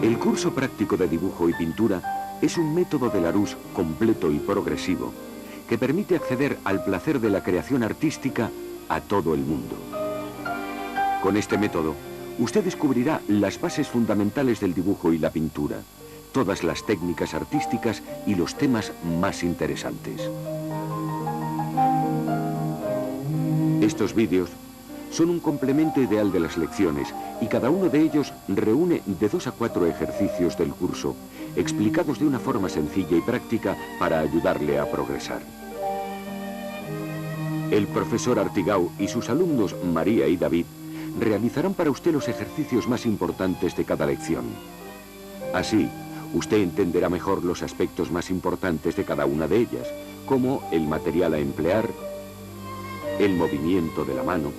El curso práctico de dibujo y pintura es un método de Larousse completo y progresivo que permite acceder al placer de la creación artística a todo el mundo. Con este método, usted descubrirá las bases fundamentales del dibujo y la pintura, todas las técnicas artísticas y los temas más interesantes. Estos vídeos son un complemento ideal de las lecciones y cada uno de ellos reúne de 2 a 4 ejercicios del curso, explicados de una forma sencilla y práctica para ayudarle a progresar. El profesor Artigau y sus alumnos María y David realizarán para usted los ejercicios más importantes de cada lección. Así, usted entenderá mejor los aspectos más importantes de cada una de ellas, como el material a emplear, el movimiento de la mano,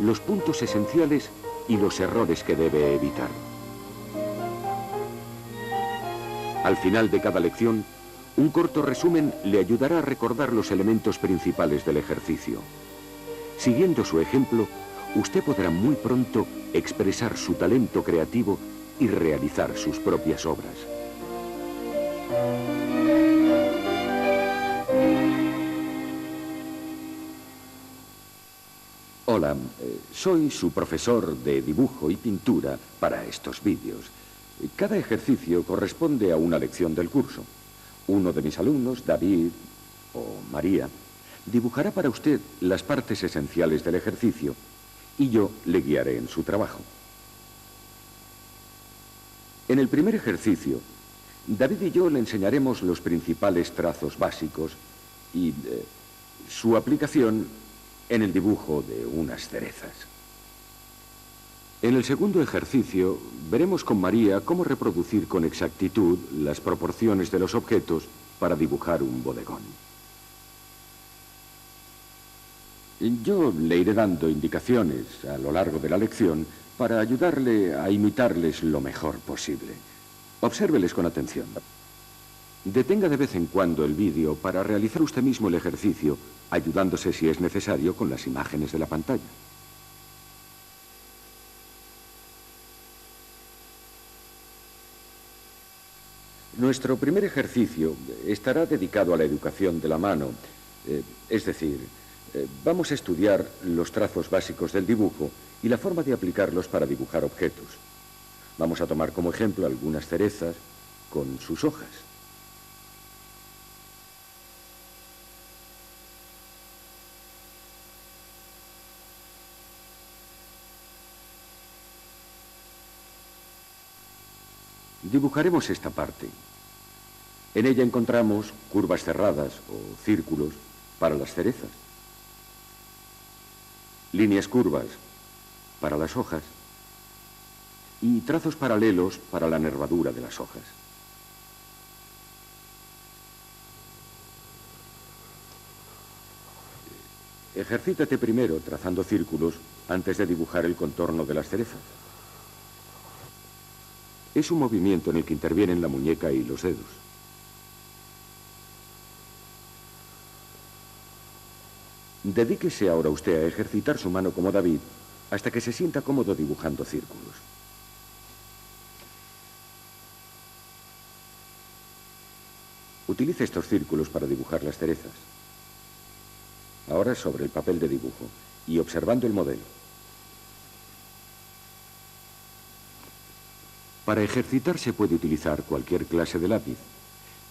los puntos esenciales y los errores que debe evitar. Al final de cada lección, un corto resumen le ayudará a recordar los elementos principales del ejercicio. Siguiendo su ejemplo, usted podrá muy pronto expresar su talento creativo y realizar sus propias obras. Hola, soy su profesor de dibujo y pintura para estos vídeos. Cada ejercicio corresponde a una lección del curso. Uno de mis alumnos, David o María, dibujará para usted las partes esenciales del ejercicio y yo le guiaré en su trabajo. En el primer ejercicio, David y yo le enseñaremos los principales trazos básicos y su aplicación en el dibujo de unas cerezas. En el segundo ejercicio, veremos con María cómo reproducir con exactitud las proporciones de los objetos para dibujar un bodegón. Yo le iré dando indicaciones a lo largo de la lección para ayudarle a imitarles lo mejor posible. Obsérveles con atención. Detenga de vez en cuando el vídeo para realizar usted mismo el ejercicio, ayudándose si es necesario con las imágenes de la pantalla. Nuestro primer ejercicio estará dedicado a la educación de la mano, es decir, vamos a estudiar los trazos básicos del dibujo y la forma de aplicarlos para dibujar objetos. Vamos a tomar como ejemplo algunas cerezas con sus hojas. Dibujaremos esta parte. En ella encontramos curvas cerradas o círculos para las cerezas, líneas curvas para las hojas y trazos paralelos para la nervadura de las hojas. Ejercítate primero trazando círculos antes de dibujar el contorno de las cerezas. Es un movimiento en el que intervienen la muñeca y los dedos. Dedíquese ahora usted a ejercitar su mano como David hasta que se sienta cómodo dibujando círculos. Utilice estos círculos para dibujar las cerezas. Ahora sobre el papel de dibujo y observando el modelo. Para ejercitar se puede utilizar cualquier clase de lápiz,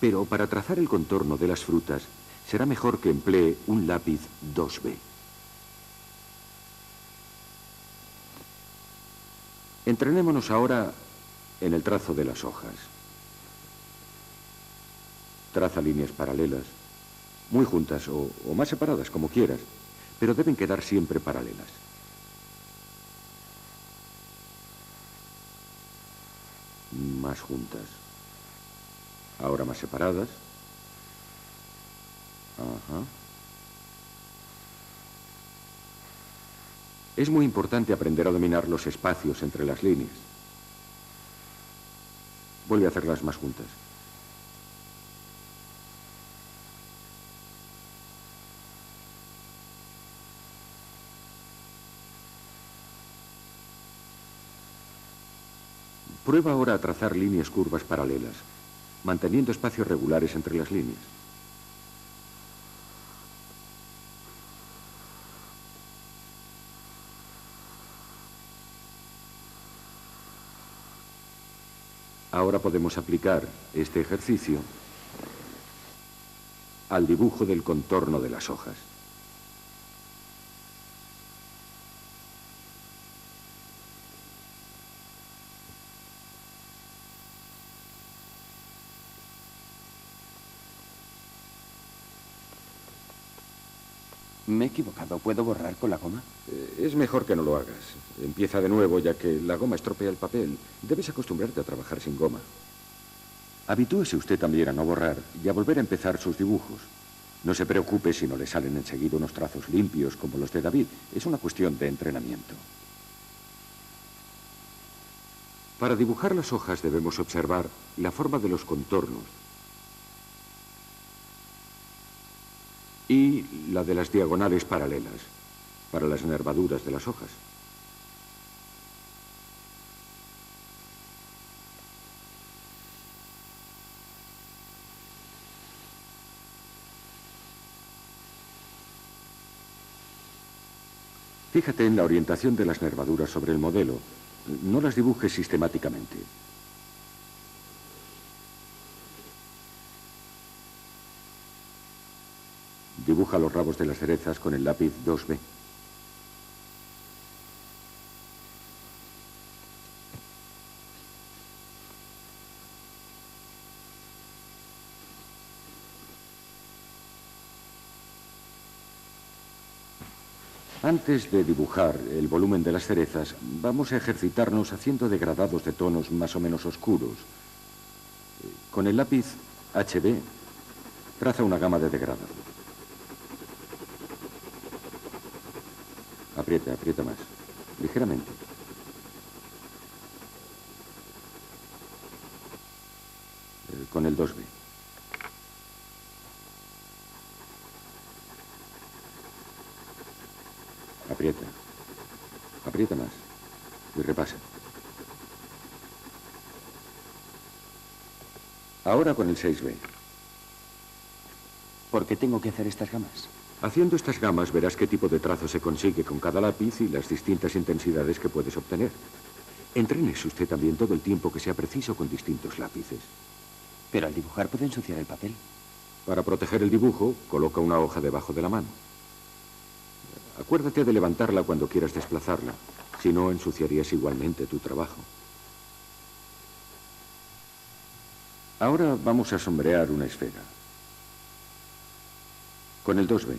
pero para trazar el contorno de las frutas será mejor que emplee un lápiz 2B. Entrenémonos ahora en el trazo de las hojas. Traza líneas paralelas, muy juntas o más separadas, como quieras, pero deben quedar siempre paralelas. Más juntas. Ahora más separadas. Ajá. Es muy importante aprender a dominar los espacios entre las líneas. Vuelve a hacerlas más juntas. Prueba ahora a trazar líneas curvas paralelas, manteniendo espacios regulares entre las líneas. Ahora podemos aplicar este ejercicio al dibujo del contorno de las hojas. Me he equivocado. ¿Puedo borrar con la goma? Es mejor que no lo hagas. Empieza de nuevo, ya que la goma estropea el papel. Debes acostumbrarte a trabajar sin goma. Habitúese usted también a no borrar y a volver a empezar sus dibujos. No se preocupe si no le salen enseguida unos trazos limpios como los de David. Es una cuestión de entrenamiento. Para dibujar las hojas debemos observar la forma de los contornos y la de las diagonales paralelas para las nervaduras de las hojas. Fíjate en la orientación de las nervaduras sobre el modelo. No las dibujes sistemáticamente. Dibuja los rabos de las cerezas con el lápiz 2B. Antes de dibujar el volumen de las cerezas, vamos a ejercitarnos haciendo degradados de tonos más o menos oscuros. Con el lápiz HB, traza una gama de degradado. Aprieta, aprieta más. Ligeramente. Con el 2B. Aprieta. Aprieta más. Y repasa. Ahora con el 6B. ¿Por qué tengo que hacer estas gamas? Haciendo estas gamas verás qué tipo de trazo se consigue con cada lápiz y las distintas intensidades que puedes obtener. Entrénese usted también todo el tiempo que sea preciso con distintos lápices. Pero al dibujar puede ensuciar el papel. Para proteger el dibujo, coloca una hoja debajo de la mano. Acuérdate de levantarla cuando quieras desplazarla, si no ensuciarías igualmente tu trabajo. Ahora vamos a sombrear una esfera. Con el 2B.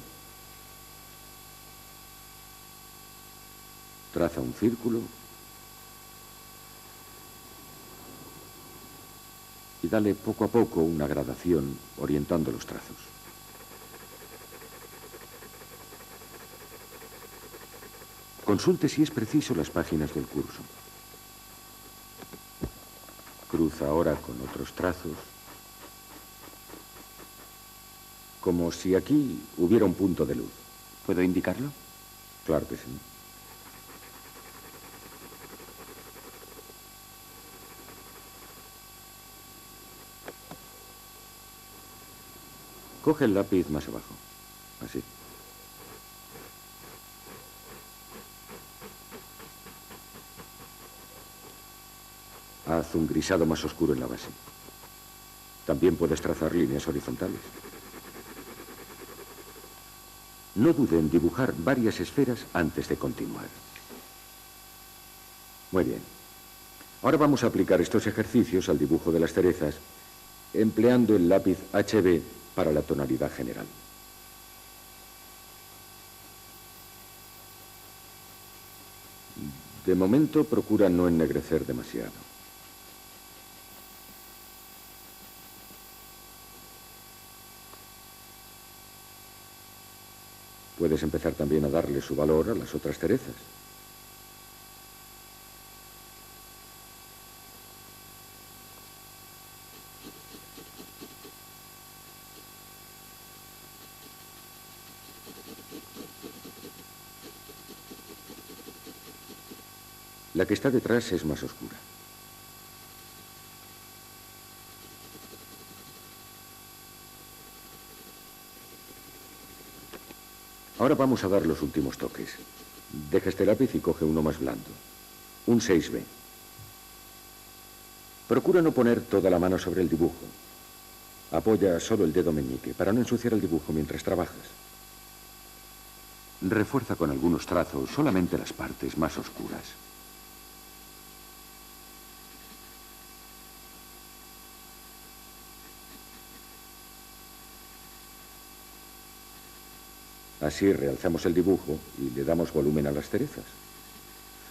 Traza un círculo y dale poco a poco una gradación orientando los trazos. Consulte si es preciso las páginas del curso. Cruza ahora con otros trazos, como si aquí hubiera un punto de luz. ¿Puedo indicarlo? Claro que sí. Coge el lápiz más abajo. Así. Haz un grisado más oscuro en la base. También puedes trazar líneas horizontales. No dude en dibujar varias esferas antes de continuar. Muy bien. Ahora vamos a aplicar estos ejercicios al dibujo de las cerezas, empleando el lápiz HB para la tonalidad general. De momento, procura no ennegrecer demasiado. Puedes empezar también a darle su valor a las otras cerezas. La que está detrás es más oscura. Ahora vamos a dar los últimos toques. Deja este lápiz y coge uno más blando. Un 6B. Procura no poner toda la mano sobre el dibujo. Apoya solo el dedo meñique para no ensuciar el dibujo mientras trabajas. Refuerza con algunos trazos solamente las partes más oscuras. Así realzamos el dibujo y le damos volumen a las cerezas.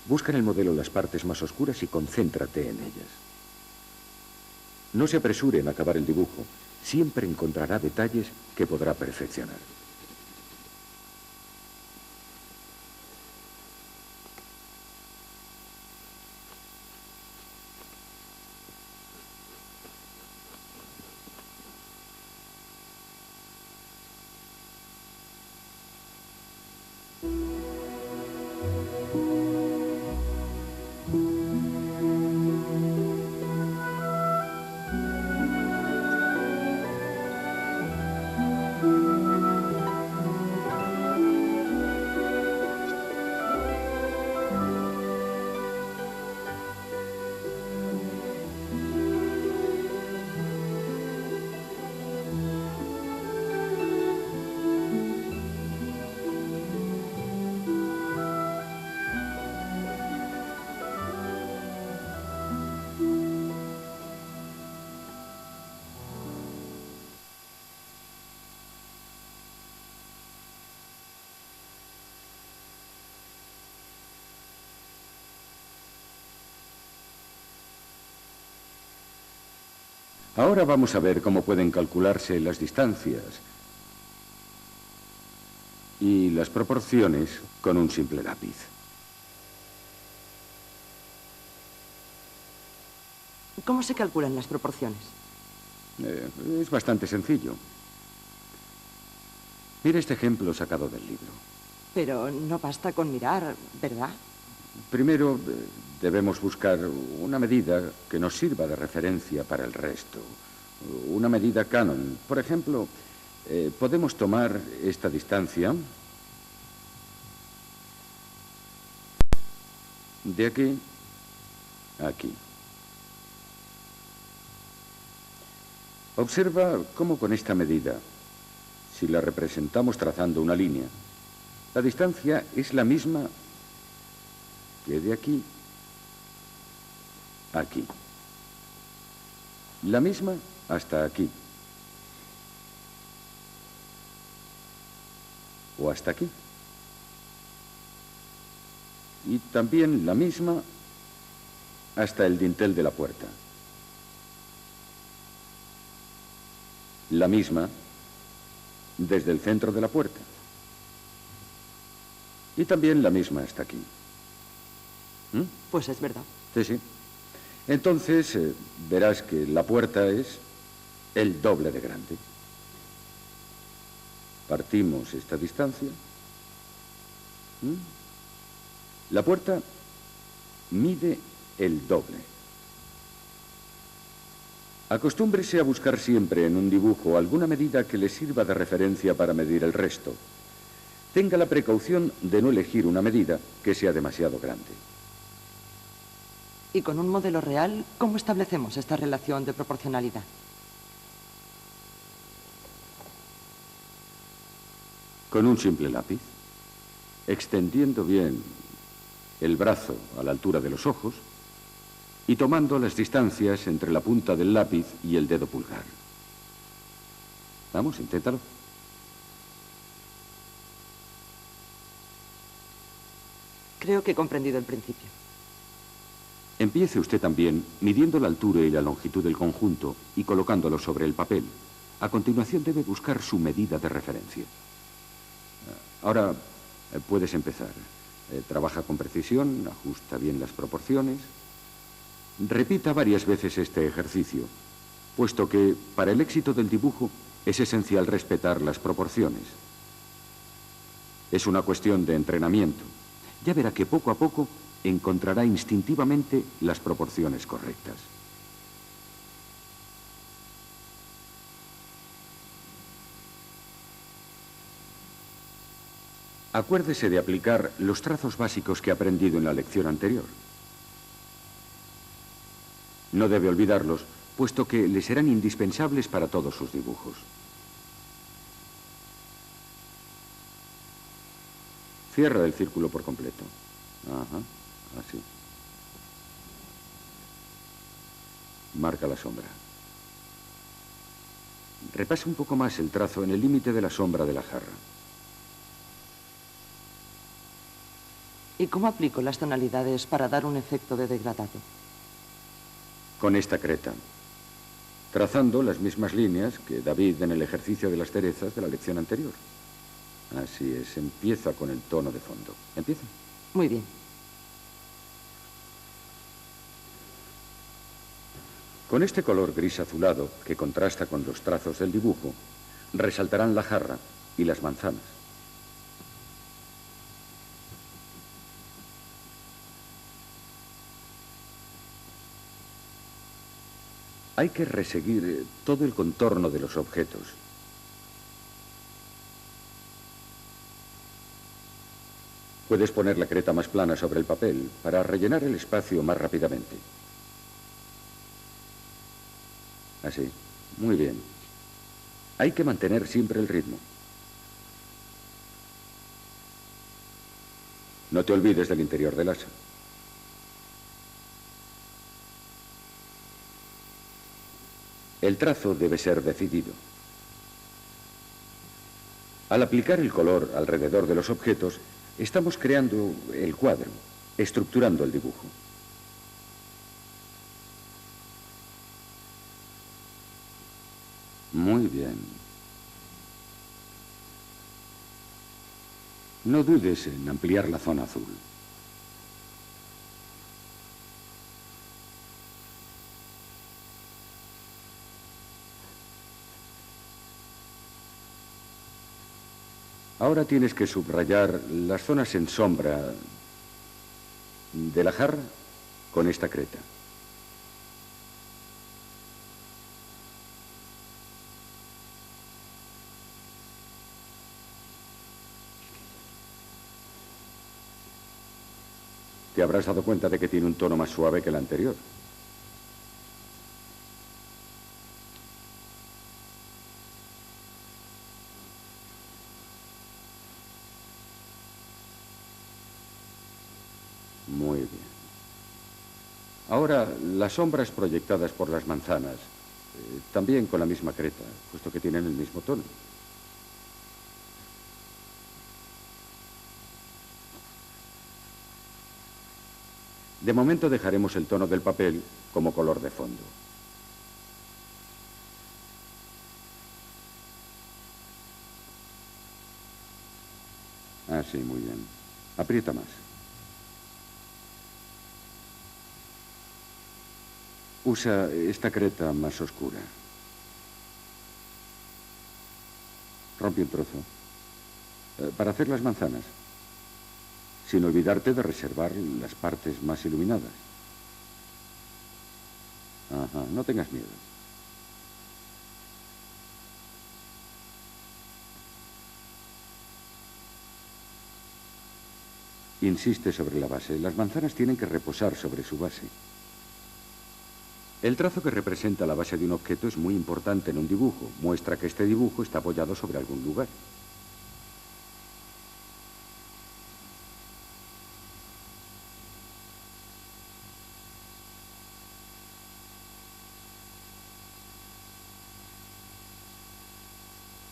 Busca en el modelo las partes más oscuras y concéntrate en ellas. No se apresure en acabar el dibujo. Siempre encontrará detalles que podrá perfeccionar. Ahora vamos a ver cómo pueden calcularse las distancias y las proporciones con un simple lápiz. ¿Cómo se calculan las proporciones? Es bastante sencillo. Mira este ejemplo sacado del libro. Pero no basta con mirar, ¿verdad? Primero, debemos buscar una medida que nos sirva de referencia para el resto. Una medida canon. Por ejemplo, podemos tomar esta distancia de aquí a aquí. Observa cómo con esta medida, si la representamos trazando una línea, la distancia es la misma que de aquí a aquí. La misma hasta aquí. O hasta aquí. Y también la misma hasta el dintel de la puerta. La misma desde el centro de la puerta. Y también la misma hasta aquí. Pues es verdad. Sí, sí. Entonces, verás que la puerta es el doble de grande. Partimos esta distancia. La puerta mide el doble. Acostúmbrese a buscar siempre en un dibujo alguna medida que le sirva de referencia para medir el resto. Tenga la precaución de no elegir una medida que sea demasiado grande. Y con un modelo real, ¿cómo establecemos esta relación de proporcionalidad? Con un simple lápiz, extendiendo bien el brazo a la altura de los ojos y tomando las distancias entre la punta del lápiz y el dedo pulgar. Vamos, inténtalo. Creo que he comprendido el principio. Empiece usted también midiendo la altura y la longitud del conjunto y colocándolo sobre el papel. A continuación debe buscar su medida de referencia. Ahora puedes empezar. Trabaja con precisión, ajusta bien las proporciones. Repita varias veces este ejercicio, puesto que para el éxito del dibujo es esencial respetar las proporciones. Es una cuestión de entrenamiento. Ya verá que poco a poco encontrará instintivamente las proporciones correctas. Acuérdese de aplicar los trazos básicos que ha aprendido en la lección anterior. No debe olvidarlos, puesto que le serán indispensables para todos sus dibujos. Cierra el círculo por completo. Ajá, así. Marca la sombra. Repasa un poco más el trazo en el límite de la sombra de la jarra. ¿Y cómo aplico las tonalidades para dar un efecto de degradado? Con esta creta, trazando las mismas líneas que David en el ejercicio de las cerezas de la lección anterior. Así es, empieza con el tono de fondo. Empieza. Muy bien. Con este color gris azulado, que contrasta con los trazos del dibujo, resaltarán la jarra y las manzanas. Hay que reseguir todo el contorno de los objetos. Puedes poner la creta más plana sobre el papel para rellenar el espacio más rápidamente. Así. Muy bien. Hay que mantener siempre el ritmo. No te olvides del interior del asa. El trazo debe ser decidido. Al aplicar el color alrededor de los objetos, estamos creando el cuadro, estructurando el dibujo. Muy bien. No dudes en ampliar la zona azul. Ahora tienes que subrayar las zonas en sombra de la jarra con esta creta. Te habrás dado cuenta de que tiene un tono más suave que el anterior. Muy bien. Ahora, las sombras proyectadas por las manzanas, también con la misma creta, puesto que tienen el mismo tono. De momento dejaremos el tono del papel como color de fondo. Así, muy bien. Aprieta más. Usa esta creta más oscura. Rompe un trozo. Para hacer las manzanas. Sin olvidarte de reservar las partes más iluminadas. Ajá, no tengas miedo. Insiste sobre la base. Las manzanas tienen que reposar sobre su base. El trazo que representa la base de un objeto es muy importante en un dibujo. Muestra que este dibujo está apoyado sobre algún lugar.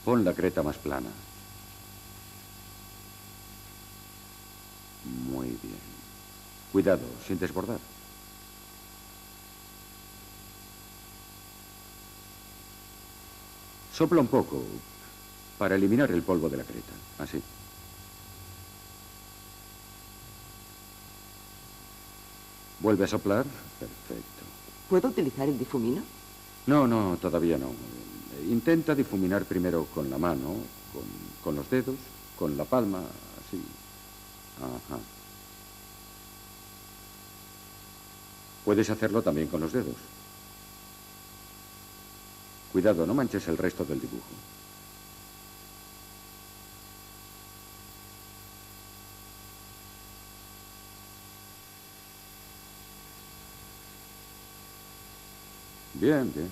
Pon la creta más plana. Muy bien. Cuidado, sin desbordar. Sopla un poco para eliminar el polvo de la creta. Así. Vuelve a soplar. Perfecto. ¿Puedo utilizar el difumino? No, todavía no. Intenta difuminar primero con la mano, con los dedos, con la palma, así. Ajá. Puedes hacerlo también con los dedos. Cuidado, no manches el resto del dibujo. Bien, bien.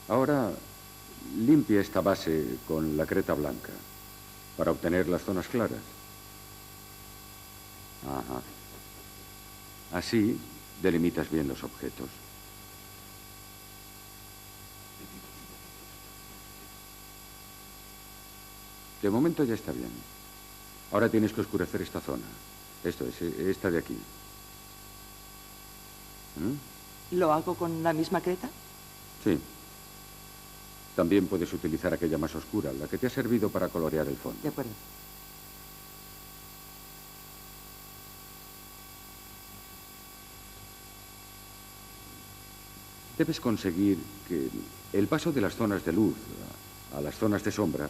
Ahora limpia esta base con la creta blanca para obtener las zonas claras. Ajá. Así delimitas bien los objetos. De momento ya está bien. Ahora tienes que oscurecer esta zona. Esto es, esta de aquí. ¿Lo hago con la misma creta? Sí. También puedes utilizar aquella más oscura, la que te ha servido para colorear el fondo. De acuerdo. Debes conseguir que el paso de las zonas de luz a las zonas de sombra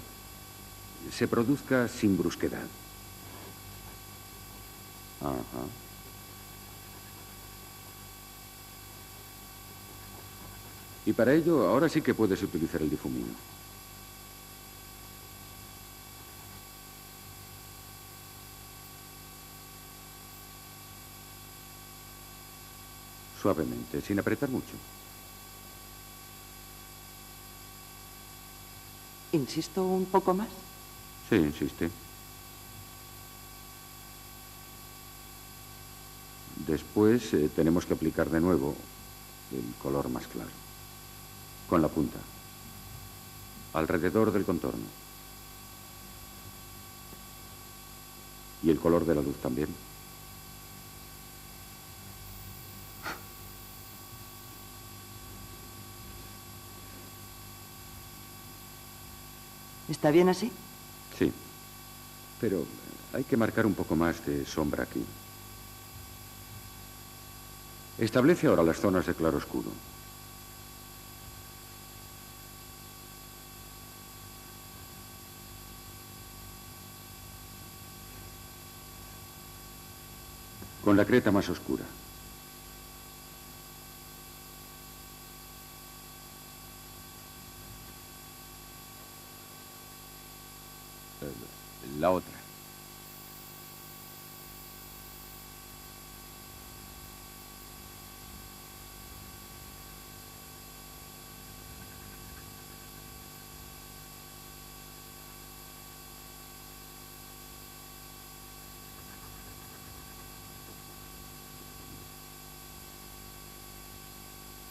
se produzca sin brusquedad. Ajá. Y para ello, ahora sí que puedes utilizar el difumino. Suavemente, sin apretar mucho. ¿Insisto un poco más? Sí, insiste. Después tenemos que aplicar de nuevo el color más claro. Con la punta. Alrededor del contorno. Y el color de la luz también. ¿Está bien así? Sí. Pero hay que marcar un poco más de sombra aquí. Establece ahora las zonas de claroscuro. Con la creta más oscura. La otra.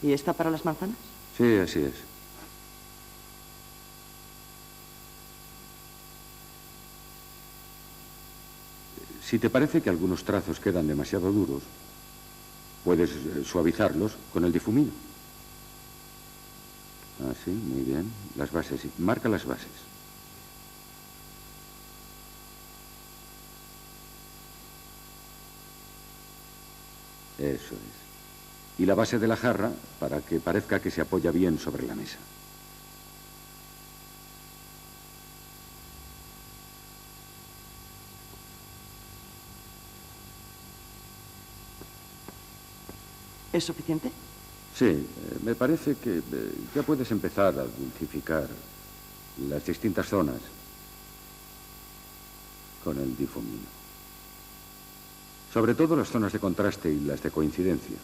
¿Y esta para las manzanas? Sí, así es. Si te parece que algunos trazos quedan demasiado duros, puedes suavizarlos con el difumino. Así, muy bien. Las bases, sí. Marca las bases. Eso es. Y la base de la jarra para que parezca que se apoya bien sobre la mesa. ¿Es suficiente? Sí, me parece que ya puedes empezar a dulcificar las distintas zonas con el difumino. Sobre todo las zonas de contraste y las de coincidencia.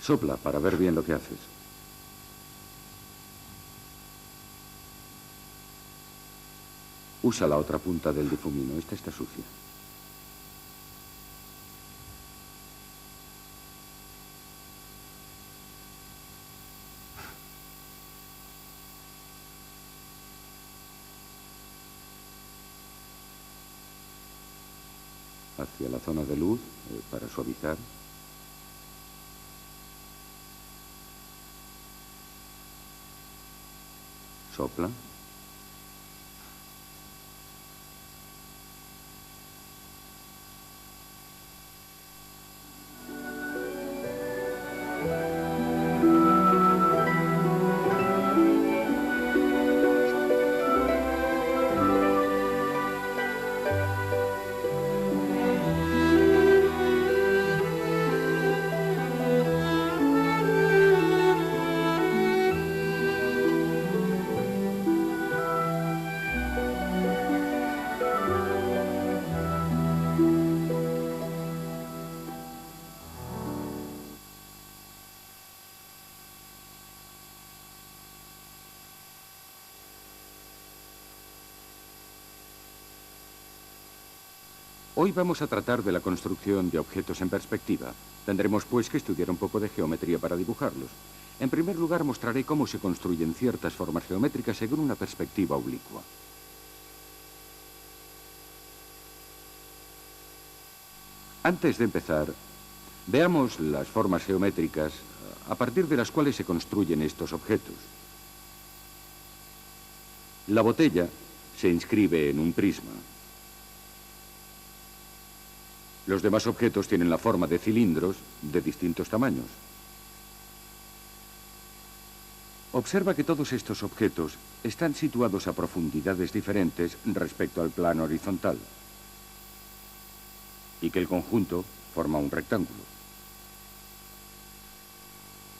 Sopla para ver bien lo que haces. Usa la otra punta del difumino. Esta está sucia. Hacia la zona de luz para suavizar. Sopla. Hoy vamos a tratar de la construcción de objetos en perspectiva. Tendremos pues que estudiar un poco de geometría para dibujarlos. En primer lugar, mostraré cómo se construyen ciertas formas geométricas según una perspectiva oblicua. Antes de empezar, veamos las formas geométricas a partir de las cuales se construyen estos objetos. La botella se inscribe en un prisma. Los demás objetos tienen la forma de cilindros de distintos tamaños. Observa que todos estos objetos están situados a profundidades diferentes respecto al plano horizontal y que el conjunto forma un rectángulo.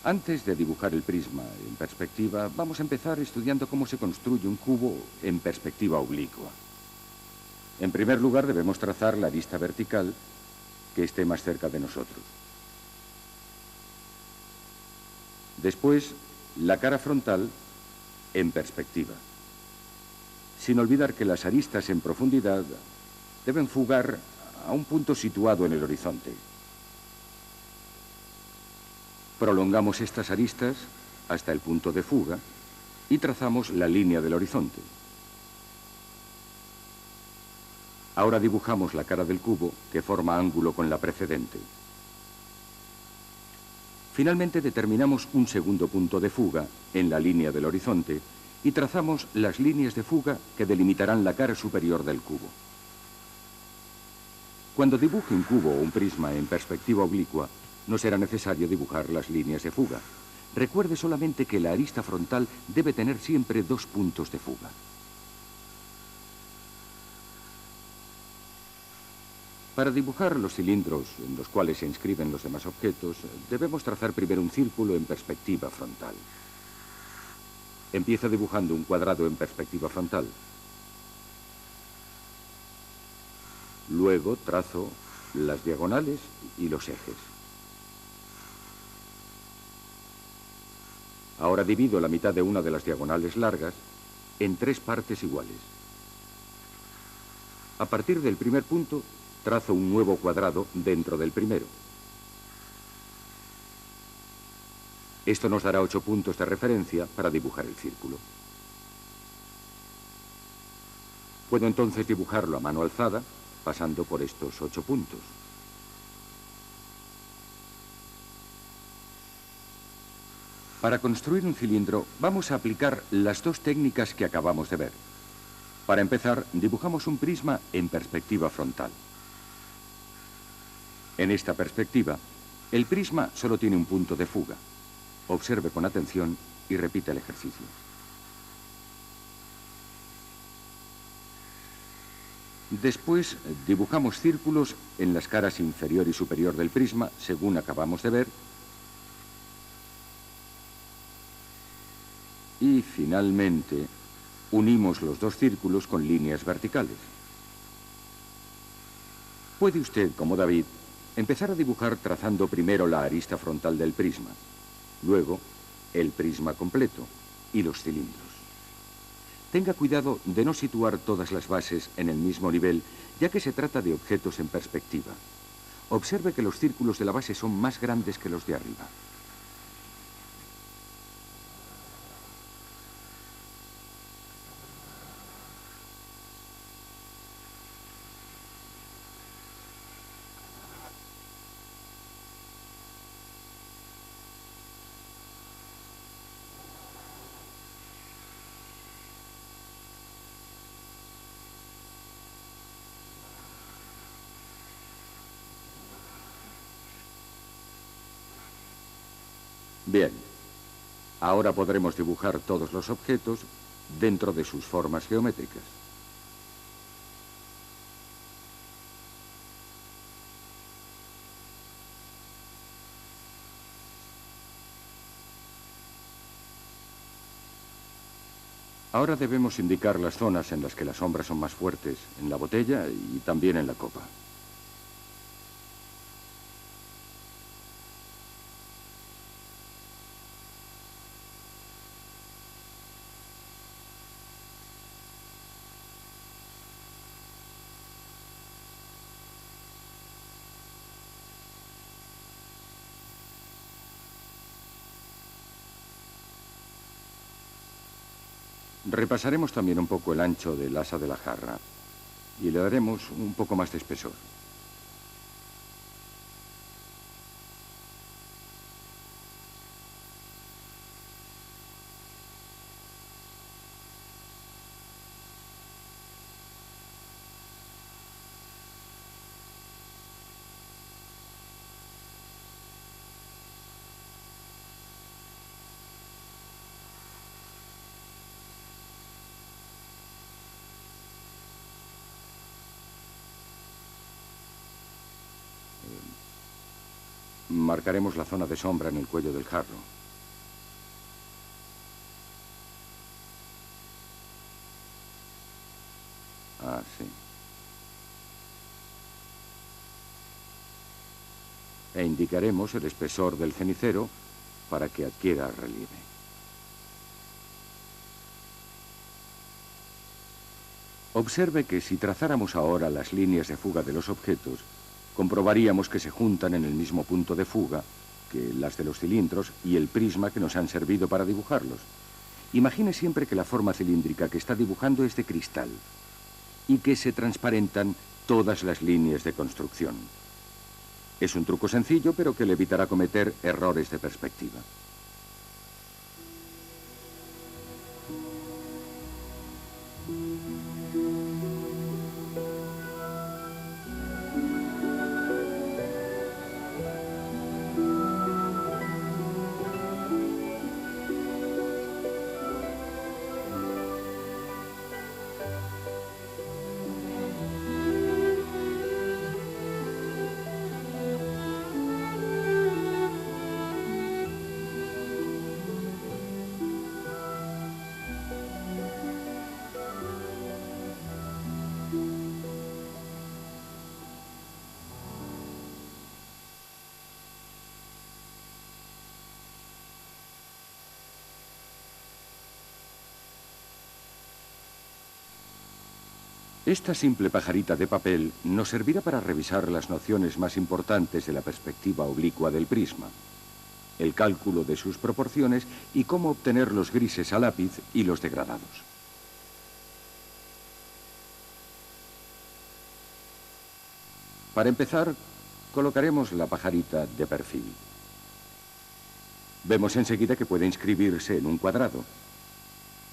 Antes de dibujar el prisma en perspectiva, vamos a empezar estudiando cómo se construye un cubo en perspectiva oblicua. En primer lugar, debemos trazar la arista vertical que esté más cerca de nosotros. Después, la cara frontal en perspectiva. Sin olvidar que las aristas en profundidad deben fugar a un punto situado en el horizonte. Prolongamos estas aristas hasta el punto de fuga y trazamos la línea del horizonte. Ahora dibujamos la cara del cubo que forma ángulo con la precedente. Finalmente determinamos un segundo punto de fuga en la línea del horizonte y trazamos las líneas de fuga que delimitarán la cara superior del cubo. Cuando dibuje un cubo o un prisma en perspectiva oblicua, no será necesario dibujar las líneas de fuga. Recuerde solamente que la arista frontal debe tener siempre dos puntos de fuga. Para dibujar los cilindros en los cuales se inscriben los demás objetos, debemos trazar primero un círculo en perspectiva frontal. Empiezo dibujando un cuadrado en perspectiva frontal. Luego trazo las diagonales y los ejes. Ahora divido la mitad de una de las diagonales largas en tres partes iguales. A partir del primer punto, trazo un nuevo cuadrado dentro del primero. Esto nos dará 8 puntos de referencia para dibujar el círculo. Puedo entonces dibujarlo a mano alzada, pasando por estos 8 puntos. Para construir un cilindro, vamos a aplicar las dos técnicas que acabamos de ver. Para empezar, dibujamos un prisma en perspectiva frontal. En esta perspectiva, el prisma solo tiene un punto de fuga. Observe con atención y repita el ejercicio. Después, dibujamos círculos en las caras inferior y superior del prisma, según acabamos de ver. Y, finalmente, unimos los dos círculos con líneas verticales. Puede usted, como David, empezar a dibujar trazando primero la arista frontal del prisma, luego el prisma completo y los cilindros. Tenga cuidado de no situar todas las bases en el mismo nivel, ya que se trata de objetos en perspectiva. Observe que los círculos de la base son más grandes que los de arriba. Bien, ahora podremos dibujar todos los objetos dentro de sus formas geométricas. Ahora debemos indicar las zonas en las que las sombras son más fuertes en la botella y también en la copa. Repasaremos también un poco el ancho del asa de la jarra y le daremos un poco más de espesor. Marcaremos la zona de sombra en el cuello del jarro. Ah, sí. E indicaremos el espesor del cenicero para que adquiera relieve. Observe que si trazáramos ahora las líneas de fuga de los objetos, comprobaríamos que se juntan en el mismo punto de fuga que las de los cilindros y el prisma que nos han servido para dibujarlos. Imagine siempre que la forma cilíndrica que está dibujando es de cristal y que se transparentan todas las líneas de construcción. Es un truco sencillo, pero que le evitará cometer errores de perspectiva. Esta simple pajarita de papel nos servirá para revisar las nociones más importantes de la perspectiva oblicua del prisma, el cálculo de sus proporciones y cómo obtener los grises a lápiz y los degradados. Para empezar, colocaremos la pajarita de perfil. Vemos enseguida que puede inscribirse en un cuadrado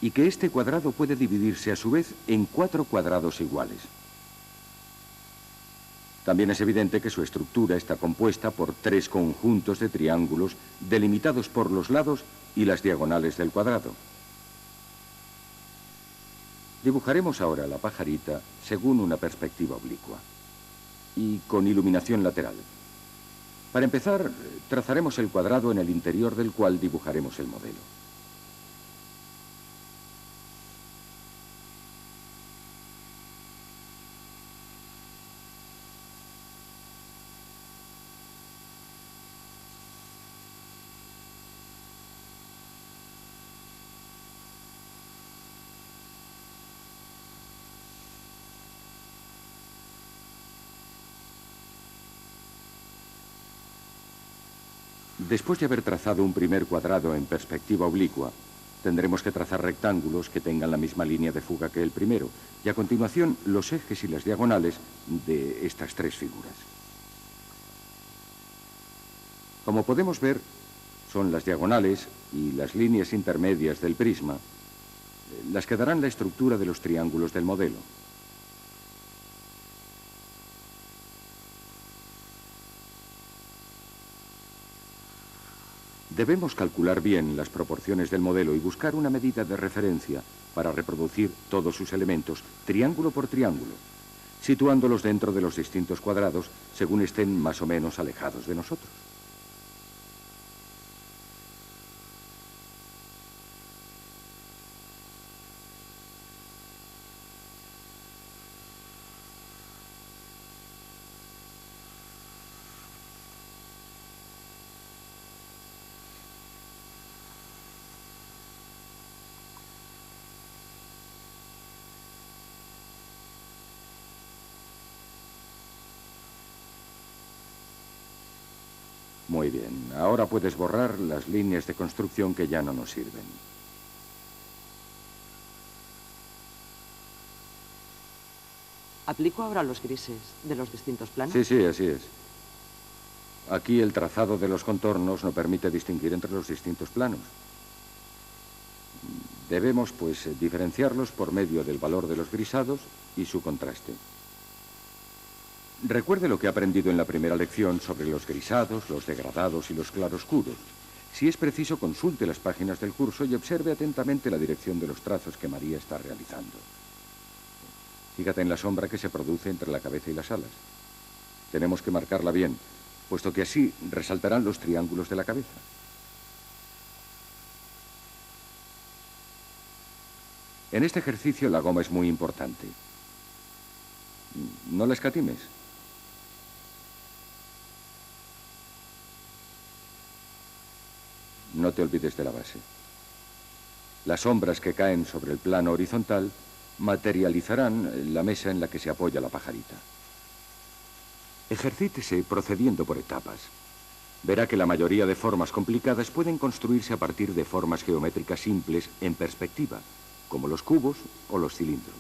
y que este cuadrado puede dividirse a su vez en 4 cuadrados iguales. También es evidente que su estructura está compuesta por 3 conjuntos de triángulos delimitados por los lados y las diagonales del cuadrado. Dibujaremos ahora la pajarita según una perspectiva oblicua y con iluminación lateral. Para empezar, trazaremos el cuadrado en el interior del cual dibujaremos el modelo. Después de haber trazado un primer cuadrado en perspectiva oblicua, tendremos que trazar rectángulos que tengan la misma línea de fuga que el primero, y a continuación los ejes y las diagonales de estas 3 figuras. Como podemos ver, son las diagonales y las líneas intermedias del prisma las que darán la estructura de los triángulos del modelo. Debemos calcular bien las proporciones del modelo y buscar una medida de referencia para reproducir todos sus elementos, triángulo por triángulo, situándolos dentro de los distintos cuadrados según estén más o menos alejados de nosotros. Muy bien, ahora puedes borrar las líneas de construcción que ya no nos sirven. Aplico ahora los grises de los distintos planos. Sí, sí, así es. Aquí el trazado de los contornos no permite distinguir entre los distintos planos. Debemos, pues, diferenciarlos por medio del valor de los grisados y su contraste. Recuerde lo que ha aprendido en la primera lección sobre los grisados, los degradados y los claroscuros. Si es preciso, consulte las páginas del curso y observe atentamente la dirección de los trazos que María está realizando. Fíjate en la sombra que se produce entre la cabeza y las alas. Tenemos que marcarla bien, puesto que así resaltarán los triángulos de la cabeza. En este ejercicio la goma es muy importante. No la escatimes. No te olvides de la base. Las sombras que caen sobre el plano horizontal materializarán la mesa en la que se apoya la pajarita. Ejercítese procediendo por etapas. Verá que la mayoría de formas complicadas pueden construirse a partir de formas geométricas simples en perspectiva, como los cubos o los cilindros.